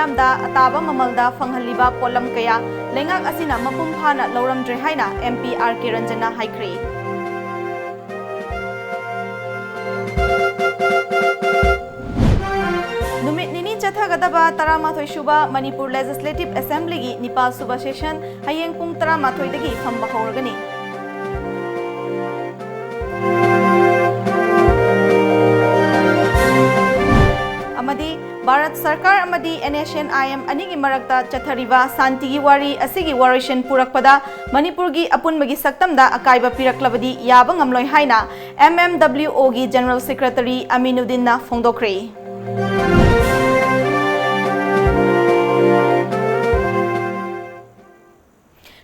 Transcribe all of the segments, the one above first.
miyamda ataba mamalda fanghaliba polam kaya lengak asina mapum phana lauramdre haina MP RK Ranjana haikri. Numit nini chathagadaba taramathoi shuba Manipur Legislative Assembly gi Nipal Suba Session hayeng pung taramathoi dagi phamba horgani. Amadi Bharat Sarkar amadi NHNIM anigi marakta chathariba santigi wari asigi warishan purakpada Manipur gi apunmagi saktamda akaiba piraklabadi yaba ngamloi haina MMWO gi General Secretary Aminuddin na phongdokre.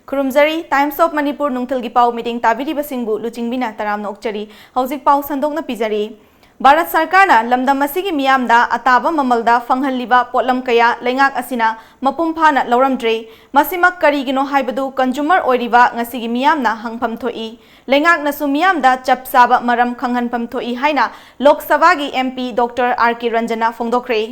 Kurumzari Times of Manipur nungthil gi pau meeting tabiri basingbu luchingbina taramna okchari hauzik pau sandokna pizari. Bharat Sarkar na lamdam asigi miyamda ataba mamalda fanghaliba potlam kaya lengak asina mapum phana lauramdre masimak karigino haibadu consumer oiriba ngasigi miyamna hangpham thoi lengak nasu miyamda chapsaba maram khanghanpham thoi haina Lok Sabha gi MP Dr. RK Ranjana phongdokre.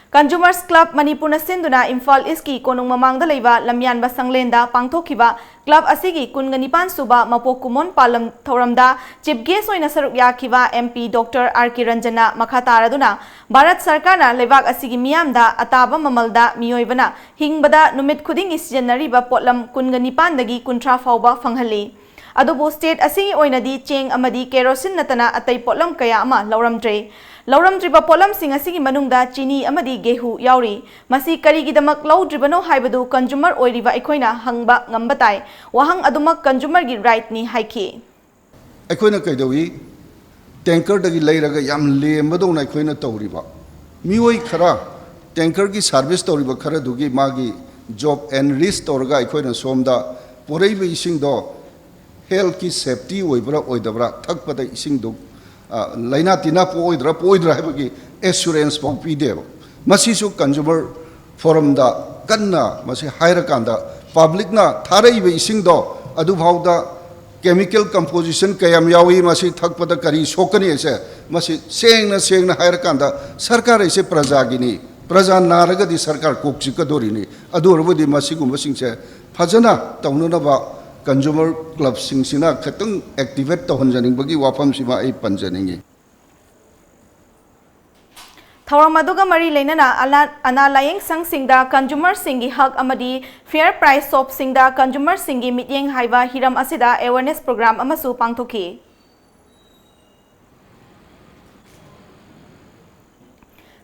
Consumers Club Manipur na sinduna Imphal East ki konung mamangda leiba lamyanba sanglenda pangthokiba club asigi kunganipan suba mapok kumon palam thoramda chief guest oina saruk yakiba MP Dr. RK Ranjana makhataraduna Bharat Sarkar na lebak asigi miyamda ataba mamalda miyoibana hingbada numit khuding isjanariba potlam kunganipan dagi kuntra fauba fanghali. Adubo state asigi oinadi cheng amadi kerosene natana atai potlam kaya ama lauramdre. Lauramdriba polam sing asigi manungda chini amadi gehu yauri masi karigidamak laudribano haibadu consumer oiriba ekoina hangba ngambatai wahang adumak consumer gi right ni haiki ekoina kaidawi tanker dagi leiraga yam lembadona ekoina tawriba mioi khara tanker gi service tawriba khara dugi magi job and risk tawraga ekoina somda poraiba ising do health ki safety oibra oidabra thakpada ising do laina tina poidra habagi assurance pong pideo masisu consumer forum da kanna masi haira kanda public na tharaibe ising do adu bhawda chemical composition kayam yawi masi thakpada kari sokani ase masi sengna haira kanda sarkar ise prajagini praja naraga di sarkar kokchi kadorini adu robodi masi gumbasing se phajana taununa ba Consumer Club sing-sina katong activate tohon janing bagi wapam sima ay panjaningi. Thawamaduga mari lenana analayeng sang singda consumer singi hak amadi fair price shop singda consumer singi mityeng haiba hiram asida awareness program amasu pangthoki.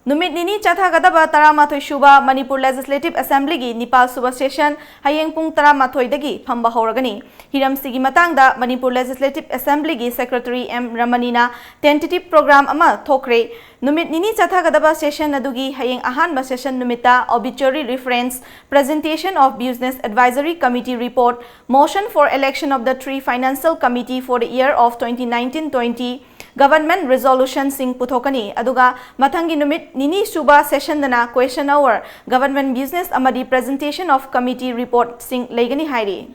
Numit nini chathagadaba taramathoi shuba Manipur Legislative Assembly gi Nipal Suba Session hayeng pung taramathoi dagi phamba horagani. Hiram sigi matangda Manipur Legislative Assembly gi Secretary M Ramanina tentative program ama thokre. Numit nini chathagadaba session adugi hayeng ahanba session numita obituary reference presentation of Business Advisory Committee report motion for election of the three financial committee for the year of 2019-20 Government resolution sing puthokani aduga mathangi numit nini suba session dana question hour government business amadi presentation of committee report sing legani hairi.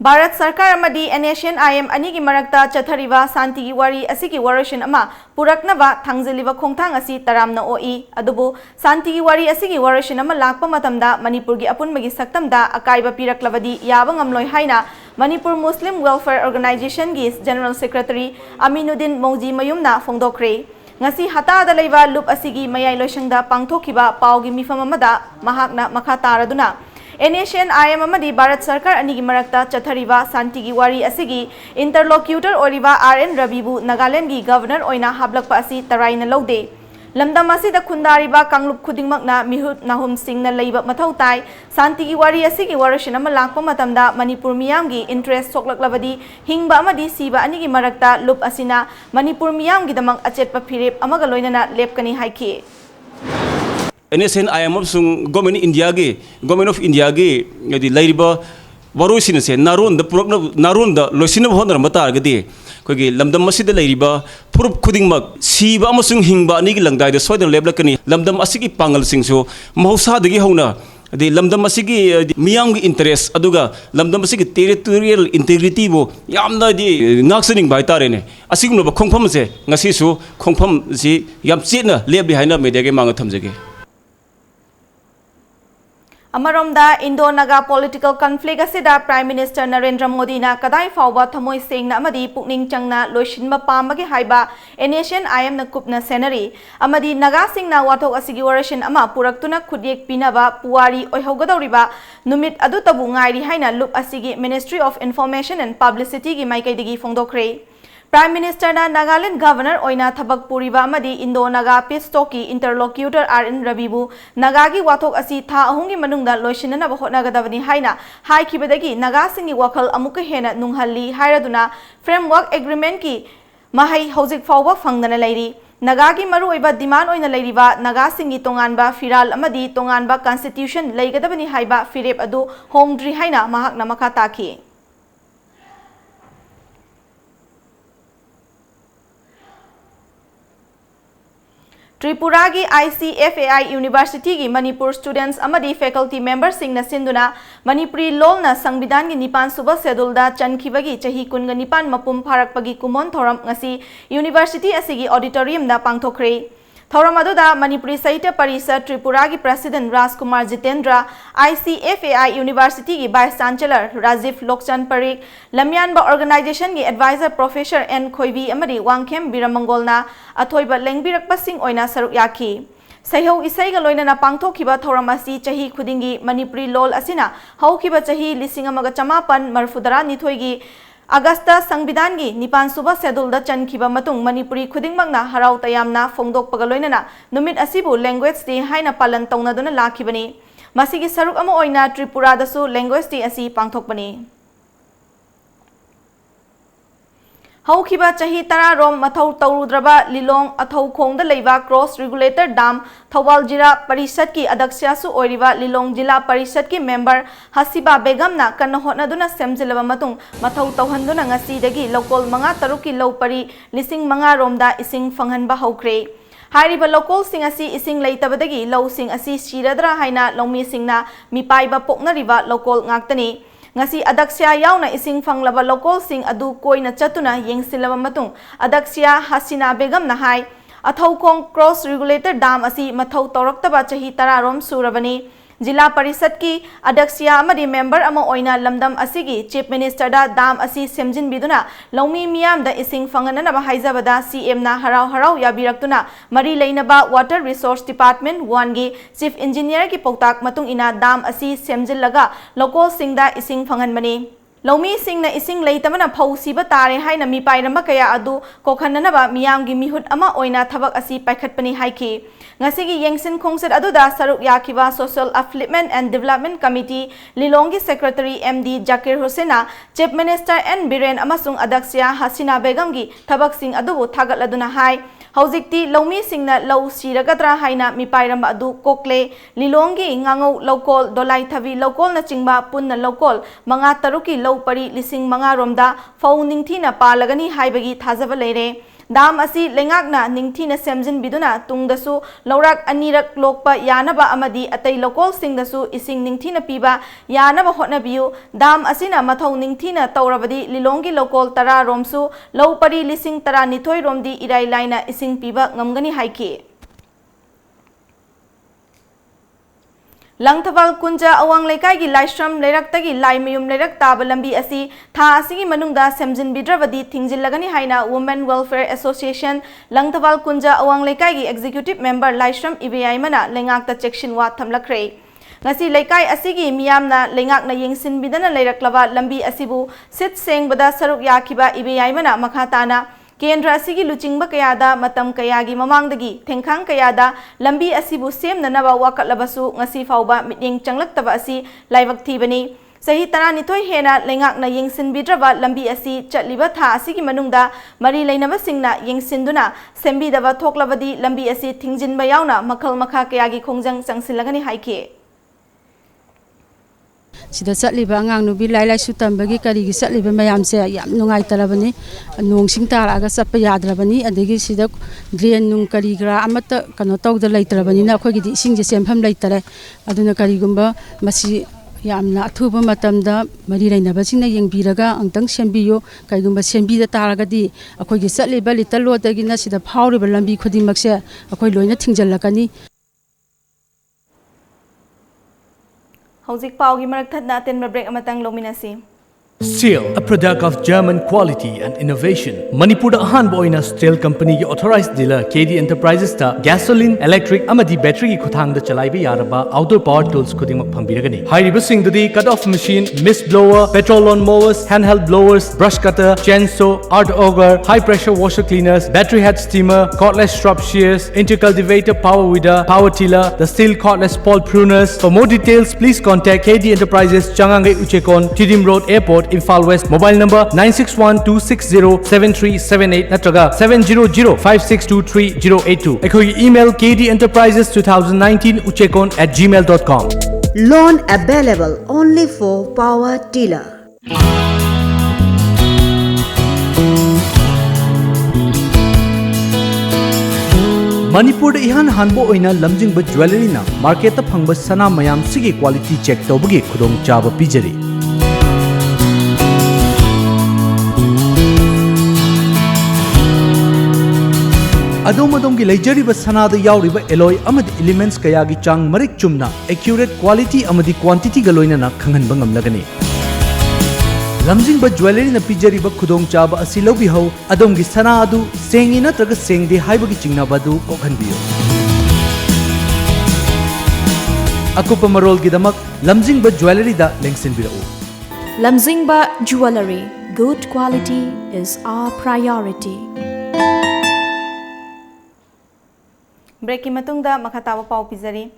Bharat Sarkar amadi NHNIM anigi marakta chathariba santigi wari asigi warashin ama puraknaba thangjaliba khongthang asi taramna oi adubu santigi wari asigi warashin ama lakpa matamda Manipur gi apunmagi saktamda akaiba piraklabadi yaba ngamloi haina Manipur Muslim Welfare Organization gi General Secretary Aminuddin Mongji Mayumna phongdokre. Ngasi hatada leiba loop asigi mayai loisangda pangthokiba paugi mifam amada mahakna makhataraduna NHNIM amadi Bharat Sarkar anigi marakta chathariba santigi wari asigi interlocutor oriba RN Rabibu Nagaland gi governor oina hablakpa asi taraina laude. Lamdam asida khundariba kanglup khudingmakna mihut nahum singna leiba mathau tai santigi wari asigi warashin ama lakpa matamda Manipur miyamgi interest soklaklabadi hingba amadi siba anigi marakta loop asina Manipur miyamgi damak achetpa phirep amaga loinana lepkani haiki. NHNIM Government of India ge di laiba warusin se narunda loisina honor matargadi kogi lamdam masida lairiba purup khudingmak siba amasung hingba ani gi langdai da soidan leblakani lamdam asigi pangal singso mahausa dagi hauna adi lamdam asigi miyam gi interest aduga lamdam asigi territorial integrity bo yamna di ngaksening bai tare ne asigum no khongpham se ngasi su khongpham si yam china le behind media ge mang thamjage Amaromda Indo-Naga political conflict asida Prime Minister Narendra Modi na kadai fawba thamoi sengna amadi pukning changna loishinba pamage haiba Asian IM na kupna senary amadi Naga singna wathok asigi oration ama puraktuna khudyek pinaba puwari oihogadoriba numit adu tabu ngairi haina lup asigi Ministry of Information and Publicity gi maikaidigi fongdokre Prime Minister na Nagaland Governor oina thabak puriba amadi Indo-Naga peace talki interlocutor RN Rabibu Nagagi wathok asi tha ahungi manungda loisinana ba hotnagadabani haina haikibadagi Naga singi wakhal amuka hena nunghalli hairaduna framework agreement ki mahai hojik fawba fangdana lairi Nagagi maru oiba demand oina lairiba Naga singi tonganba firal amadi tonganba constitution leigadabani haiba firep adu homdri haina mahakna makha taki Tripura gi ICFAI University gi Manipur students amadi faculty members singna sinduna Manipuri law na Sangbidan gi nipan suba schedule da chankibagi chahi kunga nipan mapum pharakpagi kumon thoram ngasi university asigi auditorium da pangthokre thoram aduda Manipuri Sahitya Parishad Tripura gi president Rajkumar Jitendra ICFAI University gi vice chancellor Rajiv Lokchan Parik Lamyanba organization gi advisor professor N Khoibi amadi Wangkhem Biramangolna athoiba lengbirak pasing oina saruk yaki Saihau isai ga loina na pangthokhiba thoram asi chahi khudingi Manipuri lol asina haukiba chahi lisingamaga chamapan marfudara nithoigi Agasta Sangbidan gi nipan suba schedule da chankhiba matung Manipuri khudingmangna harau tayamna fongdok pagaloina numit asibu language day haina palan taunaduna lakhibani masigi saruk ama oina Tripura dasu language day asi pangthokbani Haukiba chahi tara rom mathau taurudraba lilong athau khongda leiba cross regulator dam Thawal Jira Parishad ki adaksya su oiriba lilong jila Parishad ki member Hasiba Begum na kanna hotnaduna semjilaba matung mathau tauhanduna ngasi dagi local manga taruki low pari lising manga romda ising fanghanba haukre Hariba local sing asi ising leitabadagi low sing asi shiradra haina longmi singna mipaiba poknariba local ngaktani ngasi adaksya yauna ising fanglaba local sing adu koina chatuna yengsilaba matung adaksya Hasina Begum na hai athaukhong cross regulator dam asi mathau tawraktaba chahi tararom surabani Jila Parishad ki adaksya amadi member ama oina lamdam asigi chief minister da dam asi semjin biduna lawmi miyam da ising fanganana ba haizabada CM na harau yabiraktuna mari leinaba water resource department 1 gi chief engineer ki pautak matung ina dam asi semjillaga local singda ising fanganmani Lawmi sing na ising leitamana phausiba tare haina mi pairamba kaya adu kokhananaba miyamgi mihut ama oina thabak asi paikhatpani haiki ngasigi yengsin khongset aduda saruk yakiba social upliftment and development committee lilongi secretary MD Zakir Hussaina chief minister N Biren amasung adaksya Hasina Begum gi thabak sing adubu thagaladuna hai Haujikti lawmi singna law siragadra haina mi pairamba adu kokle lilongi ngangau local dolai thavi local na chingba punna local manga taruki law pari lising manga romda fau ningthina palagani haibagi thajaba leire dam asi lengakna ningthina semjin biduna tungdasu lawrak anirak lokpa yanaba amadi atai local singdasu ising ningthina piba yanaba hotnabiu dam asina mathau ningthina tawrabadi lilongi local tara romsu law pari lising tara nithoi romdi irai laina ising piba ngamgani haiki Langthawal Kunja Awang Laikai gi Laishram Leiraktagi Laimayum Leirak Taba Lambi asi tha asigi manungda semjin bidravadi thingjillagani haina Women Welfare Association Langthawal Kunja Awang Laikai gi executive member Laishram IBI mana lengakta section wa thamlakre ngasi laikai asigi miyamna lengakna yengsin bidana leiraklaba lambi asibu sit sengbada saruk yakiba IBI mana makhatana Kendra asigi luchingba kayada matam kayagi mamangdagi thengkhang kayada lambi asibu semnanaba wakatlabasu ngasi fawba mityeng changlaktaba asi laibak thibani sahi taranithoi hena lengakna yengsin bidraba lambi asi chatliba tha asigi manungda mari leinaba singna yengsinduna sembidaba thoklabadi lambi asi thingjinba yauna makhal makha kayagi khongjang changsilagani haike sida chatliba angang nubi lai lai su tambagi karigi chatliba mayam se yam nungai tarabani nongsing taraga chappa yadrabani adegi sida drain nung karigra amata kano tawda laitrabani na khoi gi ising je sempham laitare aduna karigumba masi yamna athuba matamda mari rainaba singna yengbiraga angtang sembiyo kaigumba sembida taragadi akhoi gi chatliba little lodagi na sida phawriba lambi khudimaks se akhoi loina thingjalakani Hauzik pau gi marak thatna ten break amatang lominasi. Steel, a product of German quality and innovation. Manipur ahan boina steel company ki authorized dealer KD Enterprises ta gasoline, electric amadi battery ki khuthang da chalai ba yaraba outdoor power tools khuding mak phambiragani. Hairiba sing dudi cut off machine, mist blower, petrol lawn mowers, handheld blowers, brush cutter, chainsaw, art auger, high pressure washer cleaners, battery head steamer, cordless strop shears, intercultivator, power weeder, power tiller, the steel cordless pole pruners. For more details, please contact KD Enterprises, Changangai Uchekon, Tidim Road Airport, Infal West. Mobile number 961-260-7378 natraga 700-562-3082. Ekhogi email kdenterprises2019uchekon@gmail.com. Loan available only for power tiller. Manipur da ihan hanbo oina lamjingba jewelry na market ta phangba sana mayam sigi quality check tawbagi khudong chaba pijari. Adom ki leijariba sanada yauriba alloy amadi elements kaya gi chang marik chumna accurate quality amadi quantity ga loina na khanghanba ngamlagani. Lamjingba jewelry na pijariba khudong chaba asi lobi hau adom gi sana adu sengi natraga sengde haibagi chingnaba du kokhanbiyo. Akupa marol gi damak lamjingba jewelry da lengsinbirau. Lamjingba Jewelry, good quality is our priority. Break ki matungda makatawa pau pizari.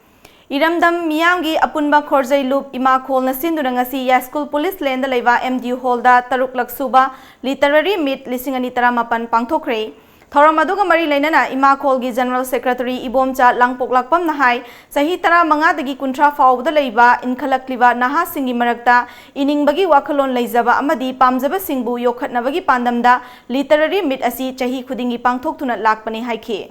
Iramdam miyamgi apunba khorjai loop ima khol na sindura ngasi ya school police lane da leiba MDU hall da taruk laksuba literary meet lising ani taramapan pangthokre. Thoram aduga mari leinana ima khol gi general secretary ibomcha langpok lakpam na hai sahi tara manga dagi kuntra faw da leiba inkhalakliba naha singi marakta iningbagi wakhalon leijaba amadi pamjaba singbu yokhatnabagi pandamda literary meet asi chahi khudingi pangthok thuna lakpani haikhe.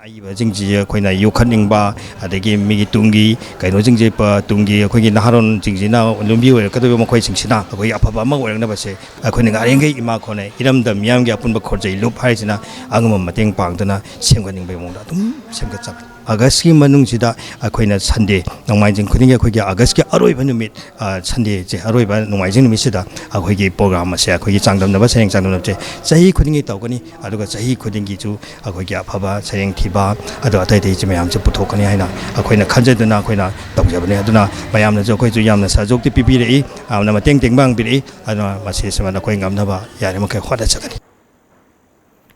Aiba jingji koina yokhaningba adagi migi tungi kaino jingje pa tungi khoi naharon jingji na lumbi wer kadobe makhoi singsina khoi afaba ma werang na base khoi nga rengei ima khone iramda miyam gi apun ba khorjai lup haisina angam mateng pangdana semganing bai mongda dum semga chap August ki manung sida akoina Sunday nongmai jing khuding khoi gi August ki aroi ba numit Sunday je aroi ba nongmai jing numit sida akhoi gi program ase akhoi gi changdam na ba sereng changdam na je sahi khuding gi tawkani aduga sahi khuding gi chu akhoi gi afaba sereng thiba adu atai dei je mayam che puthokani haina akoina khanjaduna akoina tawjabani aduna mayam na jo khoi chu yamna sajok ti pipi rei amna mateng teng bang bi rei aduna mase semana khoi ngamna ba yare ma kai khwada chakani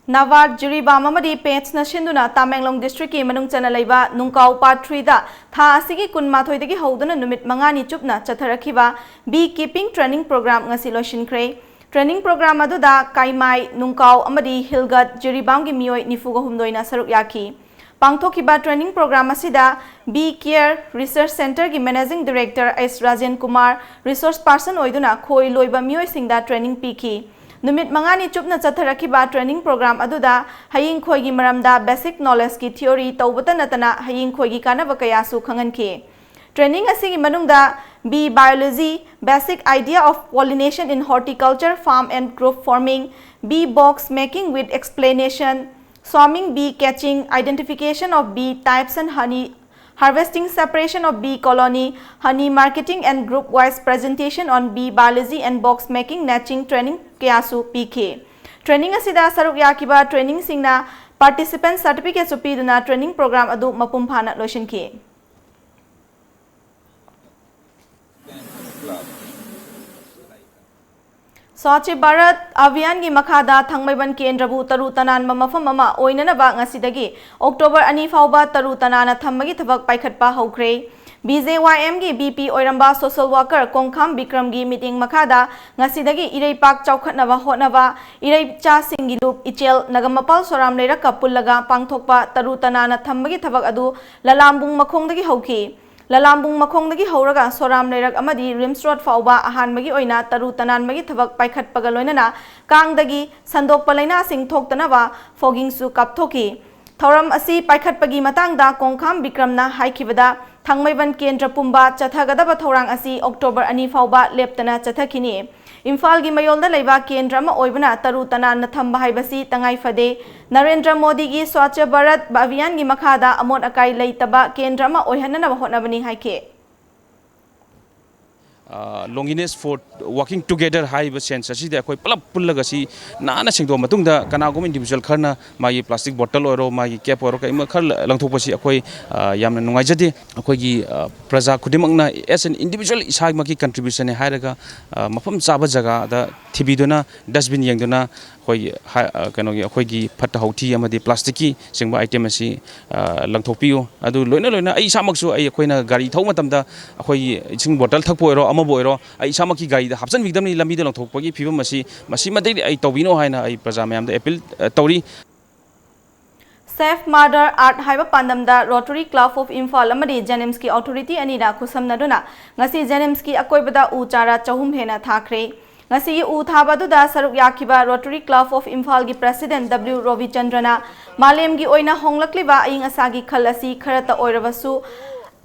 Nawar Juriba Mamadi Pets Nashinduna Tamenglong District ki Manung Chana Leiba Nungkau Part 3 da Tha Asigi Kunmathoi dagi Hoduna Numit Mangani Chupna Chatharakiba Beekeeping Training Program ngasi loshinkre. Training program adu da Kaimai Nungkau Amadi Hilgat Juribam gi Mioi Nifuga Humdoina Saruk Yaki. Pangthokiba training program asida Bee Care Research Center ki Managing Director S Rajan Kumar Resource Person oiduna khoi loiba mioi singda training piki. Numit mangani chupna chatharakiba training program aduda haying khoi gi maramda basic knowledge ki theory tawbata natana haying khoi gi kanaba kayasu khanganke. Training asigi manungda bee biology, basic idea of pollination in horticulture, farm and crop farming, bee box making with explanation, swarming bee catching, identification of bee types and honey harvesting, separation of bee colony, honey marketing and group wise presentation on bee biology and box making netching training kayasu PK. Training asida saruk yakiba training singna participant certificate supiduna training program adu mapum phana loshinki. Swachh Bharat Abhiyan gi makhada thangmaiban kendrabu taru tanan mafam ama oinanaba ngasidagi October 2 fauba taru tanana thammagi thabak paikhatpa haukhre. BJYM gi BP oiramba social worker Kongkham Bikram gi meeting makhada ngasidagi Ireipak chawkhatnaba hotnaba Ireicha singi lup Ichel Nagamapal Soram leiraka pullaga pangthokpa taru tanana thambagi thabak adu Lalambung makhongdagi hauki Lalambung makhongdagi hauraga Soram leirak amadi Rims Road fauba ahanbagi oina taru tananbagi thabak paikhatpaga loinana Kangdagi sandokpa laina sing thoktanaba fogging su kapthoki Thoram asi paikhatpagi matangda Kongkham Bikramna haikibada Thangmaiban Kendra Pumba Chathagadaba Thorang asi October 2 fauba leptana chathakini Imphal gi mayolda leiba Kendra ma oibana taru tanan thamba haibasi tangai fade Narendra Modi gi Swachh Bharat Abhiyan gi makhada amot akai leitaba Kendra ma oihanna hotnabani haike Longiness for working together high sense asi de koi pulap pullaga si nana singdo matungda kanagum individual kharna magi plastic bottle oro magi cap oro kai ma khar langthopasi akoi yamna nungaijade akoi gi praja khudimangna as an individual isag maki contribution hai raga mafam chaba jaga da thibiduna dustbin yengduna koi kano gi akoi gi phatta hauthi amadi plastic ki singba item asi langthopiyo adu loina loina ai samaksu ai akoina gari thau matamda akoi sing bottle thakpo oro boiro ai samaki gari da hapsan bigdam ni lambi da langthokpagi phibam masi madai ai tawbino haina ai praja mayam da appeal tawri Safe Mother Art haiba pandamda Rotary Club of Imphal amadi Janimski Authority anida khusamnaduna ngasi Janimski akoibada u chara chahum hena thakre ngasi u thabadu da saruk yakiba Rotary Club of Imphal gi President W Ravichandrana malem gi oina honglakliba aing asagi khalasi kharata oirabasu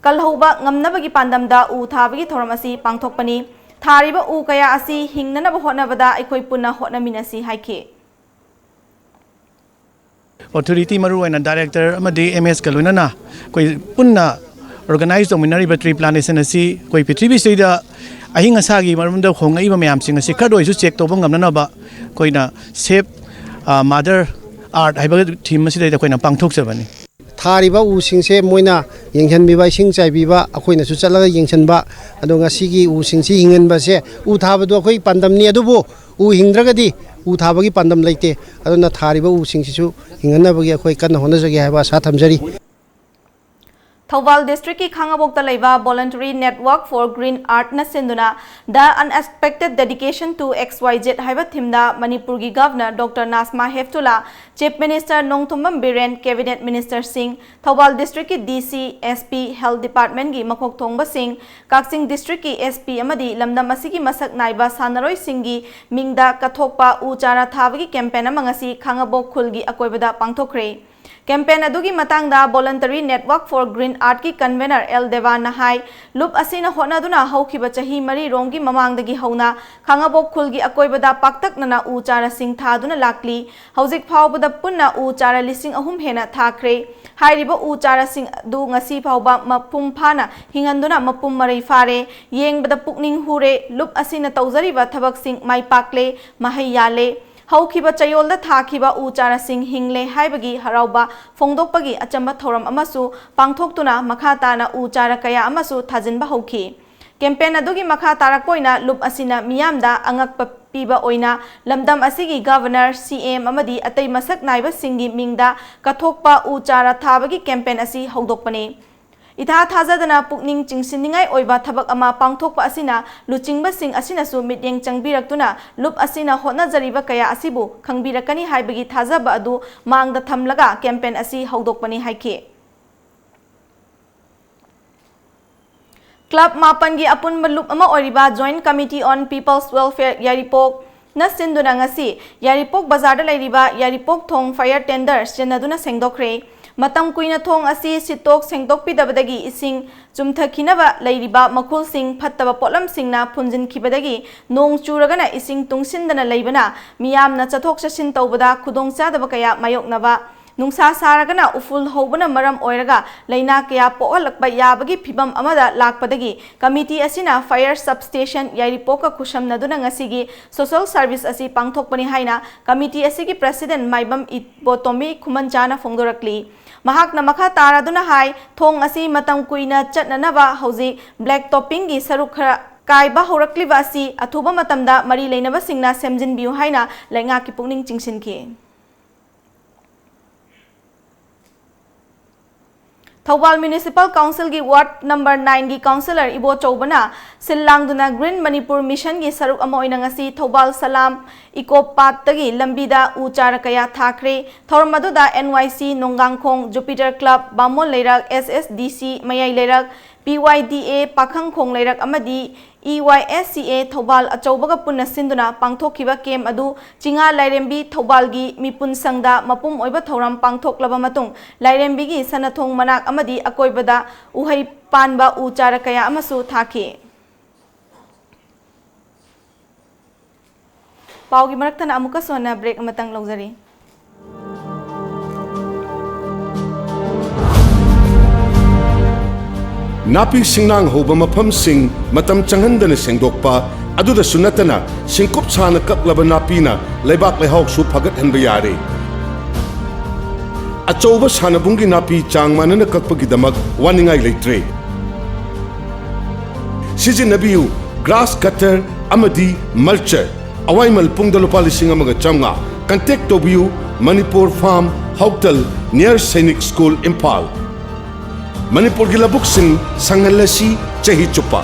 Kalhauba ngamnabagi pandamda u thabagi thoramasi pangthokpani thariba u kaya asi hingnanaba hotnabada aikoi punna hotnaminasi haike Authority maru and director amadi MS kalunana koi punna organize dominary tree plantation asi koi pithibi sida ahinga asagi marumda khongai ba mayam sing asi khadoi su check toba ngamnanaba koina safe mother art haiba theme asi da koina pangthok sabani Thariba usingse moina yengchanbiba sing chaibiba akoina su chalaga yengchanba ado ngasigi usingsi hinganba se u thabadu akoi pandamni adubu u hingdragadi u thabagi pandam leite adona thariba usingsi su hinganabagi akoi kanna honajagi haiba sa thamjari Thawal District ki Khangabokta leiba Voluntary Network for Green Art na sinduna the unexpected dedication to XYZ haiba thimda Manipur gi Governor Dr. Nasma Heftula Chief Minister Nongthombam Biren Cabinet Minister Singh Thawal District ki DC SP Health Department gi Makhok Thongba Singh Kaksing District ki SP amadi lamdam asigi masak naiba sanaroi singi mingda kathokpa u chara thabagi campaign amangasi Khangabok khul gi akoibada pangthokre Campaign adugi matangda Voluntary Network for Green Art ki convener L Devan Nahai Lup asina honaduna haukiba chahi mari rongi mamangdagi hauna Khangabok khulgi akoibada paktak nana u chara sing thaduna lakli hauzik phawbada punna u chara lising ahum hena thakre hairiba u chara sing du ngasi phawba mapum phana hinganduna mapum marai fare yengbada pukning hure lup asina tawjariba thabak sing mai pakle mahai yale Haukiba chayolda thakiba u chara sing hingle haibagi harauba fongdokpagi achamba thoram amasu pangthoktuna makha tana u chara kaya amasu thajinba hauki campaign adugi makha tarakpoina lup asina miyamda angakpa piba oina lamdam asigi governor CM amadi atai masak naiba singi mingda kathokpa u chara thabagi campaign asi hogdokpani Itha thajadana pukning chingsiningai oiba thabak ama pangthokpa asina luchingba sing asina su mityeng changbirakuna lup asina hotna jariba kaya asibu khangbirakani haibagi thajaba adu mangda thamlaga campaign asi hogdokpani haike Club Mapan gi apun lup ama oiriba Joint Committee on People's Welfare Yaripok na sinduna ngasi Yaripok bazar da leiriba Yaripok thong fire tenders jenaduna sengdokre Matam kuina thong asi sitok sengdok pidabadagi ising chumthakinaba leiriba makul sing phattaba potlam singna phunjin khibadagi nong churagana ising tungsindana leibana miyamna chathok chasin tawbada khudong chadaba kaya mayoknaba nungsa saragana uful hobana maram oiraga leina kaya pohalakba yabagi phibam amada lakpadagi committee asina fire substation Yaripoka khushamnaduna ngasigi social service asi pangthokpani haina committee asigi president maibam itbotomi khumanchana phongdorakli Mahakna makha taraduna hai thong asi matam kuina chatnanaba hauji black topping gi saruk khara kaiba horakliba asi athuba matamda mari leinaba singna semjin biu haina lenga ki pukning chingsin ki Thobal Municipal Council gi Ward number 9 gi Councillor Ibo Chobana Silangduna Green Manipur Mission gi saruk ama oina ngasi Thobal Salam Eco Park tagi lambida uchara kaya thakre thormaduda NYC Nongangkhong Jupiter Club Bamol Leirak SSDC Mayai Leirak PYDA Pakhang Khong Leirak amadi EYSCA Thobal Achaubaga Punna Sinduna Pangthokkiba kem adu Chinga Lairembi Thobalgi Mipun Sangda Mapum Oiba Thoram Pangthoklaba matung Lairembi gi Sanathong Manak amadi Akoibada Uhai Panba Uchara Kaya amasu thaki Paugi Maraktana amuka sona break amatang longzari Napi singnang hoba mapam sing matam changhandana sengdokpa aduda sunatana singkop chana kaklaba napina leibak lehok su phagat hanba yare achouba sanabungi napi changmanana kakpagi damak waningai leitre sijinabiu grass cutter amadi mulcher awaimal pungda lupa lising amaga chamnga contact tobiu Manipur Farm Hotel near Sainik School Impal Manipur gilabuk sing sangalasi chahi chupa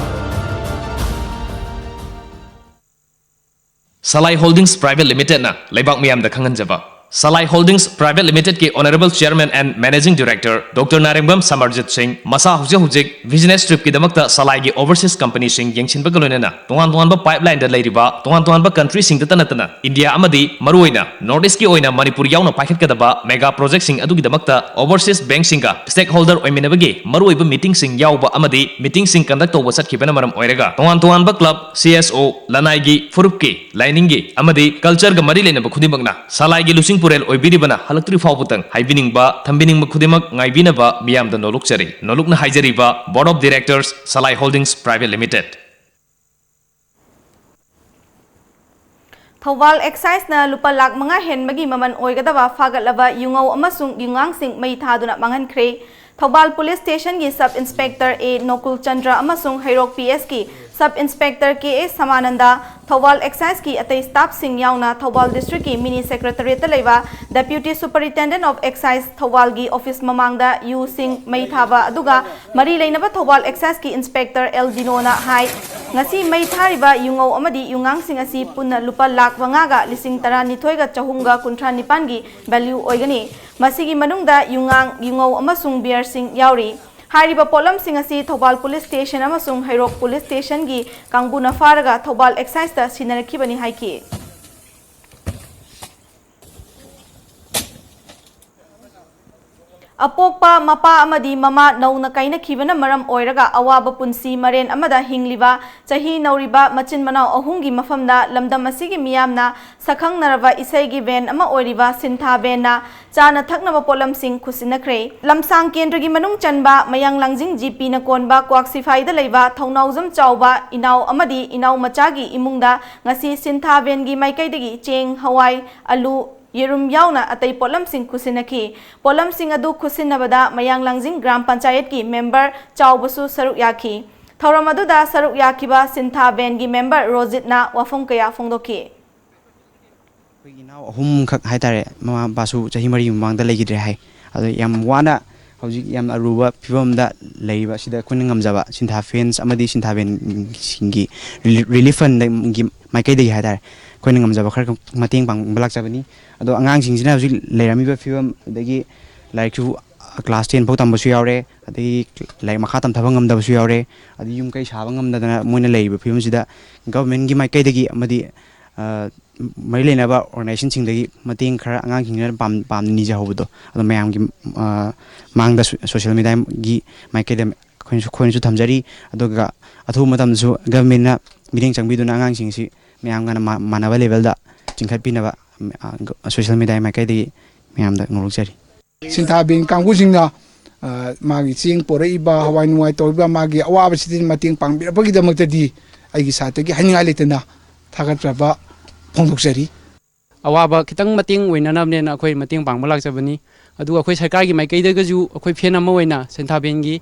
Salai Holdings Private Limited na leibak miyam da khanganjaba Salai Holdings Private Limited ki Honorable Chairman and Managing Director Dr. Narengbam Samarjit Singh masa hujik business trip ki damakta Salai gi overseas company sing yengchinba galonena tongan ba pipeline da leiriba tongan ba country sing da tanatana India amadi maruina North East ki oina Manipur yauna paket kadaba mega project sing adu gi damakta overseas bank singa stakeholder oiminabagi maruiba meeting sing yauba amadi meeting sing conduct toba satkibana maram oirega tongan ba club CSO lanai gi furupki lining gi amadi culture ga mari lena ba khudimagna Salai gi Luching Purel oibiribana halaktri fawbutang haibiningba thambiningba khudimak ngaibinaba miyamda nolukchari nolukna haijariba Board of Directors Salai Holdings Private Limited Thobal Excise na lupa lak mga henmagi maman oigadaba fagatlaba yungaw amasung yungangsing may thaduna mangankre Thobal Police Station gi Sub Inspector A Nokul Chandra amasung Hairok PS ki Sub Inspector K.A. Samananda, Thobal Excise ki atay staff sing yauna Thobal District ki Mini Secretariat talaiba, Deputy Superintendent of Excise Thobal gi Office mamangda Yu Sing may thaba aduga, mari lainaba Thobal Excise ki Inspector L. Dinona Hai, ngasi may thariba yungaw amadi yungang sing asi punna lupa lak wangaga lising tara nitoyga chahunga kuntra nipangi value oigani, masigi manungda yungaw amasung beer sing yauri. Hariba polam sing asi Thobal Police Station amasung Hairok Police Station gi kangbuna faraga Thobal Excise ta sinarakibani haiki Apokpa mapa amadi mama nauna kaina khibana maram oiraga awaba punsi maren amada hingliba chahi nauriba machin manau ahungi mafamda lamdam asigi miyamna sakhang narava isaigi ven ama oiriba sintha venna chana thaknaba polam sing khusinakre lamsang kendragi manung chanba mayang langjing GP na konba kwaksifai da leiba thaunaujam chauba inau amadi inau machagi imungda ngasi sintha ven gi maikai cheng hawai alu Yerum yauna atay polam sing kusinaki. Polam sing adu kusinabada mayang langjing Gram Panchayat ki member Chaubasu saruk yaki. Thauramadu da saruk yakiba Sintha Ben gi member Rozit na wafong kaya fongdoki. Hum khak haitare mama basu chahi mari mangda legidre hai. Ado yam wana hojik yam aruba phibamda leiba sida kun ngamjaba Sintha fans amadi Sintha Ben singi relief fund gi maikai dei haitare. Koin ngamjaba khar mating bang balak jabani ado angang singsina hojik leirami ba phibam dagi like chu class 10 phau tambasu yaure adi like makha tam thabang ngamdabasu yaure adi yum kai saba ngamdadana moina leiba phibam sida government gi maikai dagi amadi mari lena ba organization sing dagi mating khara angang singna pam ni ja hobudo ado mayam gi mangda social media gi maikai dem khoin su thamjari adoga athu matam su government na meeting changbiduna angang singsi mayam gana manaba level da chingkhat pinaba social media maikai dagi mayam da ngolukjari Sintha Ben kangusingna magi ching poraiba hawai nuai toiba magi awaba sitin mating pangbirapagi damaktadi aigi satagi haninga letena thagatraba phongdoksari awaba kitang mating oinanabne na akhoi mating pangbalak jabani adu akhoi sarkar gi maikai dagaju akhoi phen ama oina Sintha Ben gi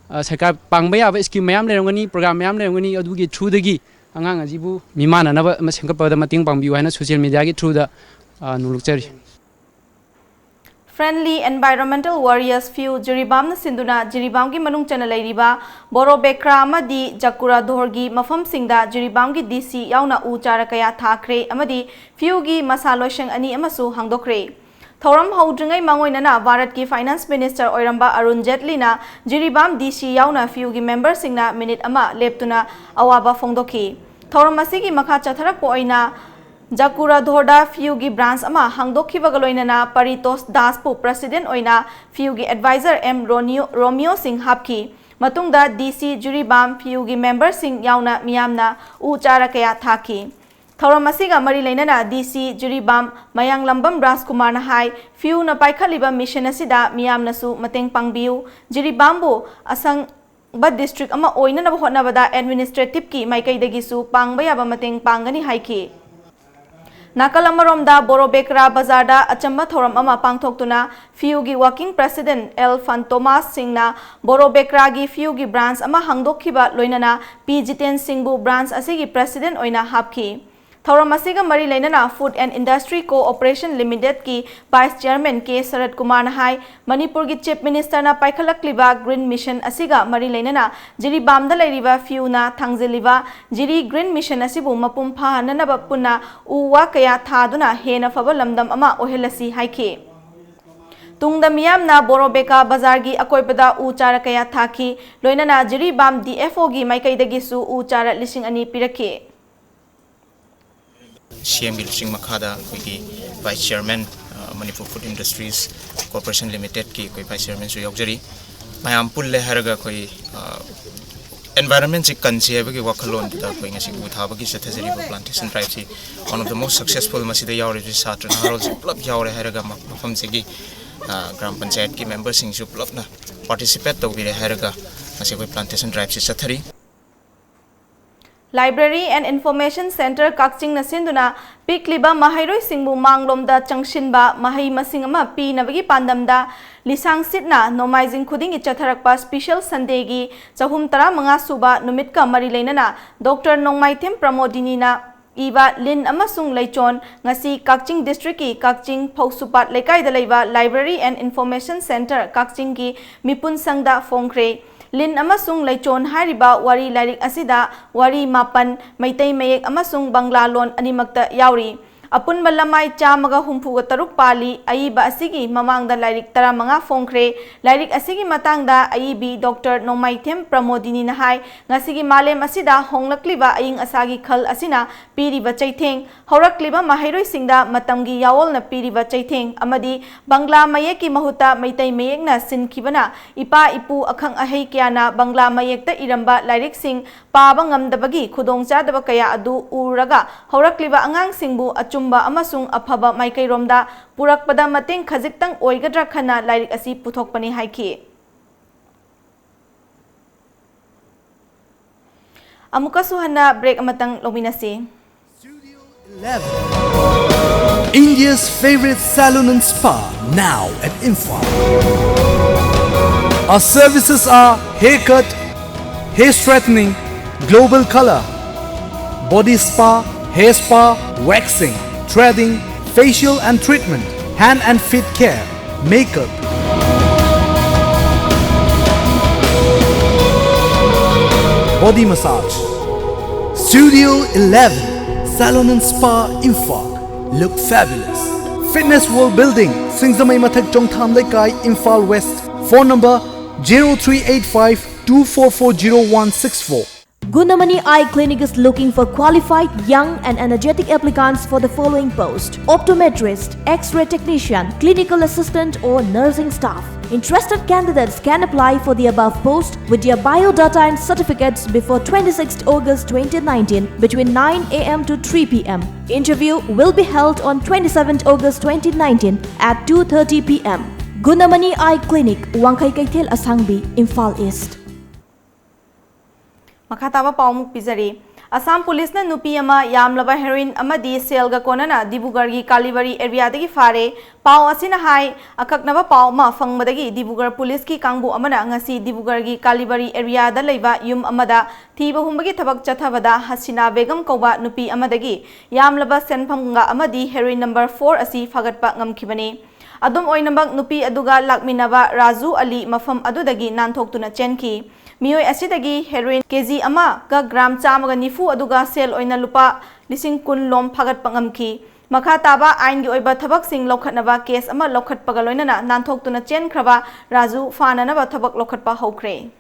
sarkar pangba yaba scheme mayam lerangani program mayam lerangani adu gi through dagi angang ajibu mimana na ba sengkapa da mating pangbiu haina social media gi through da nulukjari Friendly Environmental Warriors few Jiribam na sinduna Jiribam ki manung chana lairiba Boro Bekra amadi Jakura Dorgi mafam singda Jiribam ki DC yauna u charakaya thakre amadi few gi masaloshang ani amasu hangdokre Thoram haudringai mangoinana Bharat ki Finance Minister Oiramba Arun Jaitley na Jiribam DC yauna few gi member singna minute ama leptuna awaba fongdoki Thoram asigi makha chatharak poina Jakura Dhorda Fiugi branch ama hangdokhi bagaloinana Paritos Daspu President oina Fiugi advisor M Romeo Singh Hapki matungda DC Jiribam Fiugi member Singh yauna miyamna u charakaya thaki Thoram asiga mari lainana DC Jiribam Mayang Lambam Rajkumar na hai Fiu na paikhaliba mission asida miyamna su mateng pangbiu Jiribambu asang Bad district ama oina na hotnabada administrative ki maikaidagi su pangbaya ba mateng pangani haiki Nakalamaromda Boro Bekra Bazarda Achamba Thoram ama pangthoktuna Fiugi working president L Fan Thomas Singhna Boro Bekra gi Fiugi branch ama hangdokhiba loinana P Jiten Singhbu branch asigi president oina hapki Thoram asiga mari lainana Food and Industry Cooperation Limited ki vice chairman K Sarat Kumar na hai Manipur gi chief minister na paikhalakliba green mission asiga mari lainana Jiribam da lairiba Fiu na thangjeliba Jiri green mission asibu mapum phahanana punna uwa kaya thaduna hena faba lamdam ama ohelasi haiki Tungda miyamna Boro Beka Bazar gi akoipada u chara kaya thaki loinana Jiribam DFO gi maikaidagi su u chara lising ani piraki CM Luching Makada ki Vice Chairman Manipur Food Industries Corporation Limited ki koi Vice Chairman su yokjari mayam pulle haraga koi environment si kansi ba ki wakhalon da koi ngasi uthaba ki sathajari plantation drive si one of the most successful masida yawre ji satra harol si plab yawre haraga mafam si gi gram panchayat ki members sing su plab na participate to bi haraga ngasi koi plantation drive si sathari Library and Information Center Kakching na sinduna pikliba mahairoi singbu manglomda changshinba mahai masing ama pi nabagi pandamda lisang sitna nomaizing khuding ichatharakpa special Sunday gi chahum tara manga suba numit ka mari leinana Dr. Nongmaithem Pramodini na Iba Lin amasung Laichon ngasi Kakching district ki Kakching Phausupat lekai da leiba Library and Information Center Kakching ki mipun sangda phongkre Lin amasung Laichon hariba wari lairik asida wari mapan maitai mayek amasung Bangla lon animakta yauri apun balamai chamaga humpuga taruk pali aiba asigi mamangda lairik tara manga phongkre lairik asigi matangda aibi Dr. Nongmaithem Pramodini na hai ngasigi malem asida honglakliba aing asagi khal asina piriba chaitheng horakliba mahairoi singda matamgi yawol na piriba chaitheng amadi Bangla mayek ki mahuta maitai mayek na sinkhibana ipa ipu akhang ahei kyana Bangla mayek ta iramba lairik sing paba ngamdabagi khudongchadaba kaya adu uraga horakliba angang singbu chumba amasung aphaba maikairomda purakpada mateng khajiktang oigadra khana lairik asi puthokpani haiki amuka suhanna break amatang lominasi India's favorite salon and spa now at Imphal. Our services are haircut, hair straightening, global color, body spa, hair spa, waxing, threading, facial and treatment, hand and feet care, makeup. Body massage. Studio 11, Salon and Spa Imphal. Look fabulous. Fitness World Building, Singzamai Mathak Chongtham Lekai, Imphal West. Phone number 0385 2440 Gunamani Eye Clinic is looking for qualified, young and energetic applicants for the following post: optometrist, x-ray technician, clinical assistant or nursing staff. Interested candidates can apply for the above post with their biodata and certificates before 26th August 2019 between 9 am to 3 pm. Interview will be held on 27th August 2019 at 2:30 pm. Gunamani Eye Clinic, Wangkai Kaithel Asangbi, Imphal East. Makataba paumuk pizari Assam Police na nupi ama yamlaba heroin amadi selga konana Dibugar gi Kalibari area dagi fare pau asina hai akaknaba pau ma fangmadagi Dibugar Police ki kangbu amana ngasi Dibugar gi Kalibari area da leiba yum amada thiba humbagi thabak chathabada Hasina Begum koba nupi amadagi yamlaba senphamga amadi heroin number 4 asi fagatpa ngamkhibani Adum oinambak nupi aduga lakminaba Raju Ali mafam adudagi nanthok chenki. Miyoi asidagi heroin kg ama ga gram chamaga nifu aduga sel oina lupa lising kun lom phagat pangamki. Makha taba ain gi oiba thabak sing lokhatnaba case ama lokhat pagaloinana nanthok chen khraba Raju fananaba thabak lokhatpa hokre.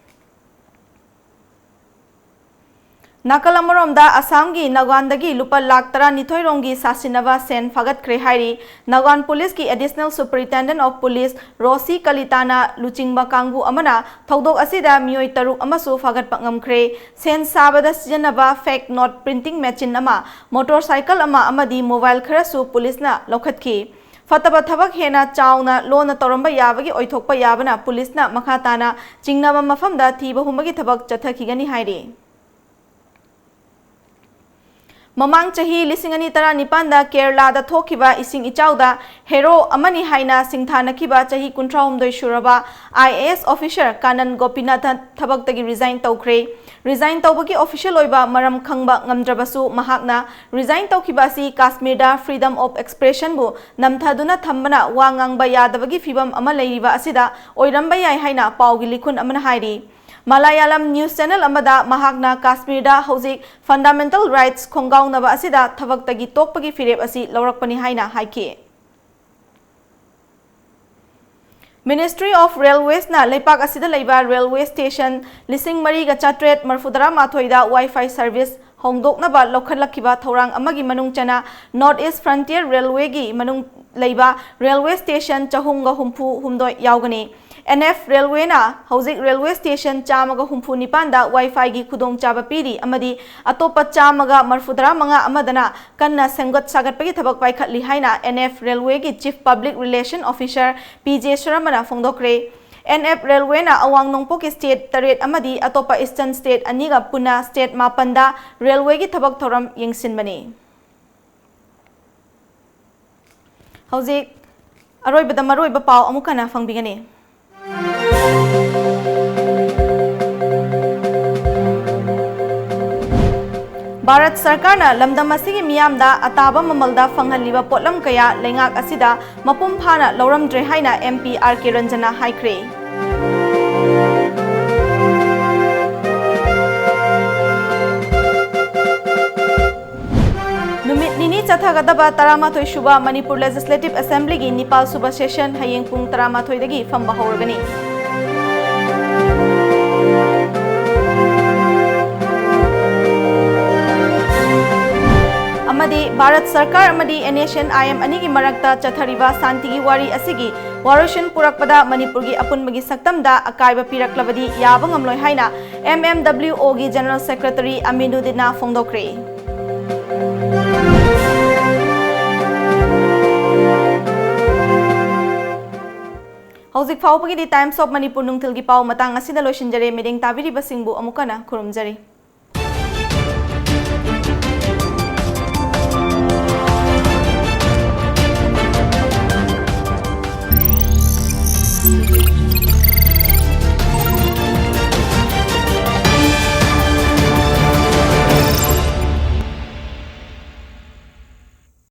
Nakalamaromda Assamgi Nagandagi Lupa Lak Tara Nithoironggi Sasinava Sen Fagat Kre Hairi Nagan Police ki Additional Superintendent of Police Rosi Kalitana Luchingba Kangbu Amana Thodok Asida Mioi Taruk Amasu Fagat Pangam Kre Sen Sabada Sijanaba Fake Note Printing Machine Ama Motorcycle Ama Amadi Mobile Kharasu Police na Lokhatki Fataba Thabak Hena Chawna Lona Toramba Yabagi Oithokpa Yabana Police na Makhatana Chingnaba Mafamda Thiba Humagi Thabak Chathakigani Hairi Mamang chahi lisingani tara nipanda Kerala da thokiba ising ichauda hero amani haina singthana kiba chahi kuntra humdoi shuraba IAS officer Kanan Gopinathan thabak tagi resign tawkre resign tawbagi official oiba maram khangba ngamdrabasu mahakna resign tawkiba si Kashmir da freedom of expression bu namthaduna thambana wa ngangba yadabagi fibam ama leiba asida oiramba yai haina pawgi likhun amana hairi Malayalam News Channel amada mahakna Kashmir da hojik fundamental rights khongaung naba asida thabak tagi tokpagi firep asi laurakpani haina haiki Ministry of Railways na leipak asida leiba railway station lising mari ga chatret marfudara mathoida wifi service hongdoknaba lokhatlakiba thorang amagi manung chana North East Frontier Railway gi manung leiba railway station chahumga humpu humdoi yaugani NF Railway na hojik railway station chamaga humpu nipanda wifi gi khudong chaba piri amadi atopa chamaga marfudara manga amadana kanna sengot sagat pagi thabak paikhatli haina NF Railway gi Chief Public Relation Officer PJ Sharamana phongdokre NF Railway na awang nongpo ki state taret amadi atopa eastern state aniga puna state mapanda railway gi thabak thoram yengsinbani hojik aroibada maroiba paw amukana fangbigani Bharat Sarkar na lamdam asigi miyamda ataba mamalda fanghaliba potlam kaya lengak asida mapum phana lauramdre haina MP RK Ranjana haikre Numit nini chathagadaba taramathoi shuba Manipur Legislative Assembly gi Nepal suba session hayeng pung taramathoi dagi famba hawrgani Amadi Bharat Sarkar amadi NHN IM anigi marakta chathariba santigi wari asigi waroshin purakpada Manipur gi apunmagi saktamda akaiba piraklabadi yaba ngamloi haina MMWO gi General Secretary Aminuddin phongdokre Hojik phawpagi di Times of Manipur nungthil gi paw matang asida loishinjare meding tabiri basingbu amukana khurumjari